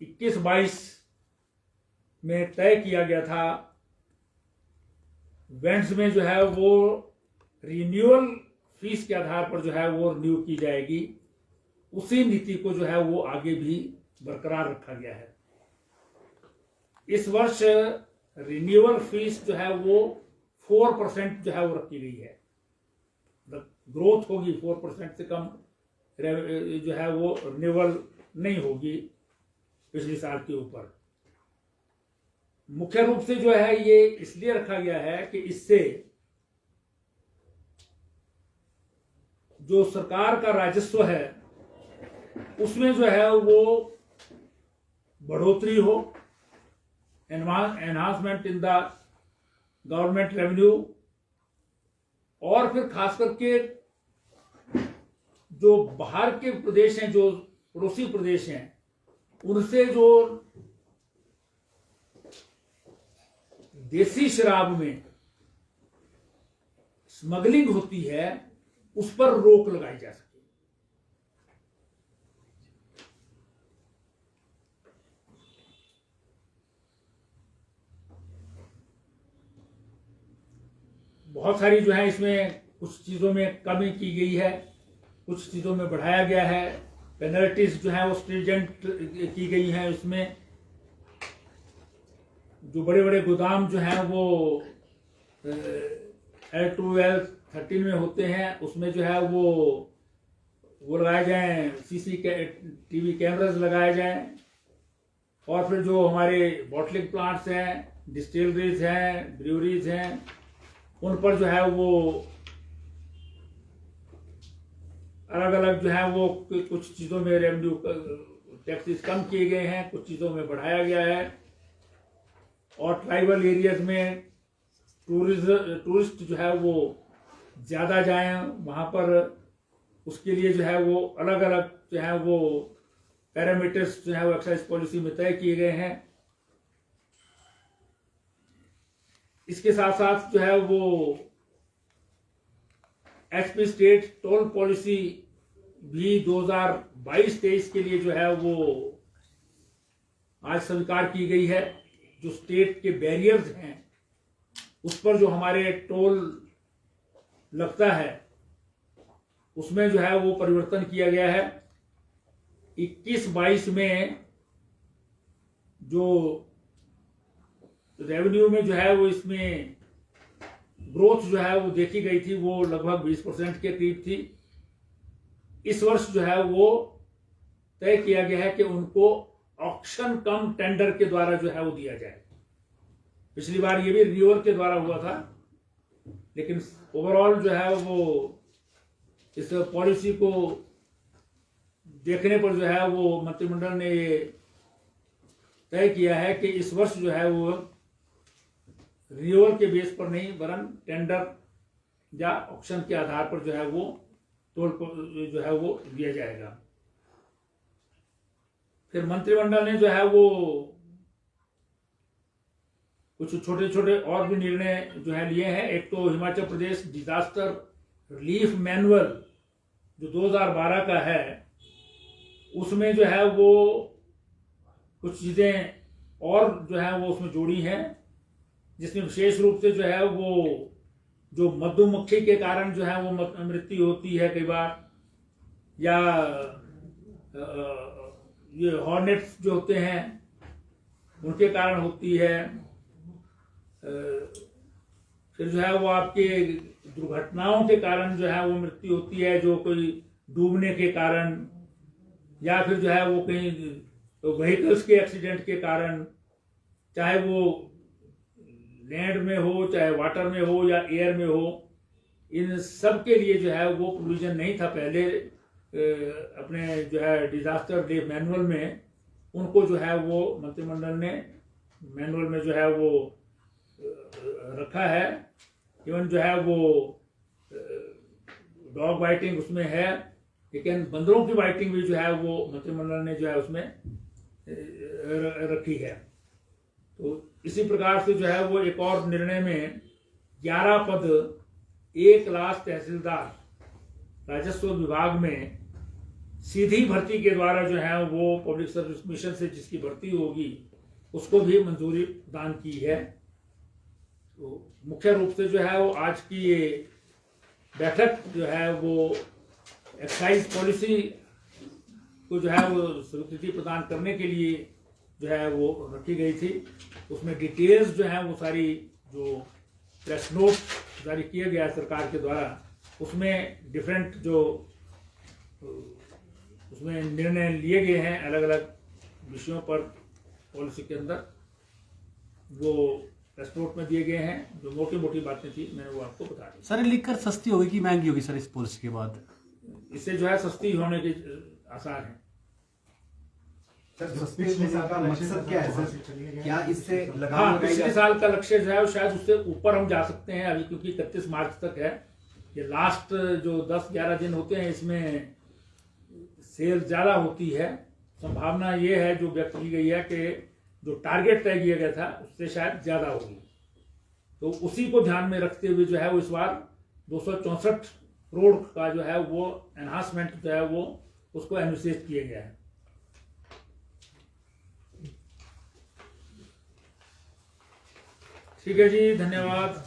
21-22 में तय किया गया था, वेंट्स में जो है वो रिन्यूअल फीस के आधार पर जो है वो रिन्यू की जाएगी, उसी नीति को जो है वो आगे भी बरकरार रखा गया है। इस वर्ष रिन्यूअल फीस जो है वो 4% जो है वो रखी गई है, ग्रोथ होगी 4% से कम जो है वो रिन्यूअल नहीं होगी पिछले साल के ऊपर। मुख्य रूप से जो है ये इसलिए रखा गया है कि इससे जो सरकार का राजस्व है उसमें जो है वो बढ़ोतरी हो, enhancement in the government revenue, और फिर खास करके जो बाहर के प्रदेश हैं, जो पड़ोसी प्रदेश हैं, उनसे जो देसी शराब में स्मगलिंग होती है उस पर रोक लगाई जा सके। बहुत सारी जो है इसमें कुछ चीजों में कमी की गई है, कुछ चीजों में बढ़ाया गया है, पेनल्टीज जो है वो स्ट्रिंजेंट की गई हैं। इसमें जो बड़े बड़े गोदाम जो हैं वो L2, L13 में होते हैं, उसमें जो है वो लगाए जाएं, CCTV कैमरास लगाए जाएं, और फिर जो हमारे बॉटलिंग प्लांट्स हैं, डिस्टिलरीज हैं, ब्रूअरीज हैं, उन पर जो है वो अलग अलग जो है वो कुछ चीज़ों में रेवेन्यू टैक्सेस कम किए गए हैं, कुछ चीज़ों में बढ़ाया गया है। और ट्राइबल एरियाज में टूरिस्ट जो है वो ज़्यादा जाएं वहाँ पर, उसके लिए जो है वो अलग अलग जो है वो पैरामीटर्स जो है वो एक्साइज पॉलिसी में तय किए गए हैं। इसके साथ साथ जो है वो HP स्टेट टोल पॉलिसी भी 2022-23 के लिए जो है वो आज स्वीकार की गई है। जो स्टेट के बैरियर्स हैं उस पर जो हमारे टोल लगता है उसमें जो है वो परिवर्तन किया गया है। 21-22 में जो रेवेन्यू में जो है वो इसमें ग्रोथ जो है वो देखी गई थी वो लगभग 20% के करीब थी। इस वर्ष जो है वो तय किया गया है कि उनको ऑक्शन कम टेंडर के द्वारा जो है वो दिया जाए। पिछली बार ये भी रिन्यूअल के द्वारा हुआ था, लेकिन ओवरऑल जो है वो इस पॉलिसी को देखने पर जो है वो मंत्रिमंडल ने ये तय किया है कि इस वर्ष जो है वो रिन्यूअल के बेस पर नहीं वरन टेंडर या ऑक्शन के आधार पर जो है वो टोल जो है वो दिया जाएगा। फिर मंत्रिमंडल ने जो है वो कुछ छोटे छोटे और भी निर्णय जो है लिए हैं। एक तो Himachal Pradesh disaster relief manual जो 2012 का है, उसमें जो है वो कुछ चीजें और जो है वो उसमें जोड़ी हैं, जिसमें विशेष रूप से जो है वो जो मधुमक्खी के कारण जो है वो मृत्यु होती है कई बार, या ये हॉर्नेट्स जो होते हैं उनके कारण होती है। फिर जो है वो आपके दुर्घटनाओं के कारण जो है वो मृत्यु होती है, जो कोई डूबने के कारण या फिर जो है वो कहीं व्हीकल्स के एक्सीडेंट के कारण, चाहे वो लैंड में हो, चाहे वाटर में हो या एयर में हो, इन सब के लिए जो है वो प्रोविजन नहीं था पहले अपने जो है डिजास्टर रिलीफ मैनुअल में। उनको जो है वो मंत्रिमंडल ने मैनुअल में जो है वो रखा है। इवन जो है वो डॉग बाइटिंग उसमें है, लेकिन बंदरों की बाइटिंग भी जो है वो मंत्रिमंडल ने जो है उसमें रखी है। तो इसी प्रकार से जो है वो एक और निर्णय में 11 पद 1 लाख तहसीलदार राजस्व विभाग में सीधी भर्ती के द्वारा जो है वो पब्लिक सर्विस कमीशन से जिसकी भर्ती होगी उसको भी मंजूरी प्रदान की है। तो मुख्य रूप से जो है वो आज की ये बैठक जो है वो एक्साइज पॉलिसी को जो है वो स्वीकृति प्रदान करने के लिए जो है वो रखी गई थी। उसमें डिटेल्स जो है वो सारी जो प्रेस नोट जारी किया गया है सरकार के द्वारा, उसमें डिफरेंट जो उसमें निर्णय लिए गए हैं अलग अलग विषयों पर पॉलिसी के अंदर, वो प्रेस नोट में दिए गए हैं। जो मोटी मोटी बातें थी मैंने वो आपको बता दी। सर लिखकर सस्ती होगी कि महंगी होगी सर इस पॉलिसी के बाद? इससे जो है सस्ती होने के आसार हैं। पिछले साल का मकसद क्या है सर? क्या इससे हाँ, पिछले साल का लक्ष्य जो है वो शायद उससे ऊपर हम जा सकते हैं अभी, क्योंकि 31 मार्च तक है। ये लास्ट जो 10-11 दिन होते हैं इसमें सेल ज़्यादा होती है। संभावना ये है जो व्यक्त की गई है कि जो टारगेट तय किया गया था उससे शायद ज़्यादा होगी। तो उसी को ध्यान में रखते हुए जो है वो इस बार 264 करोड़ का जो है वो एनहांसमेंट जो है वो उसको एनविसेज किया गया है। ठीक है जी, धन्यवाद।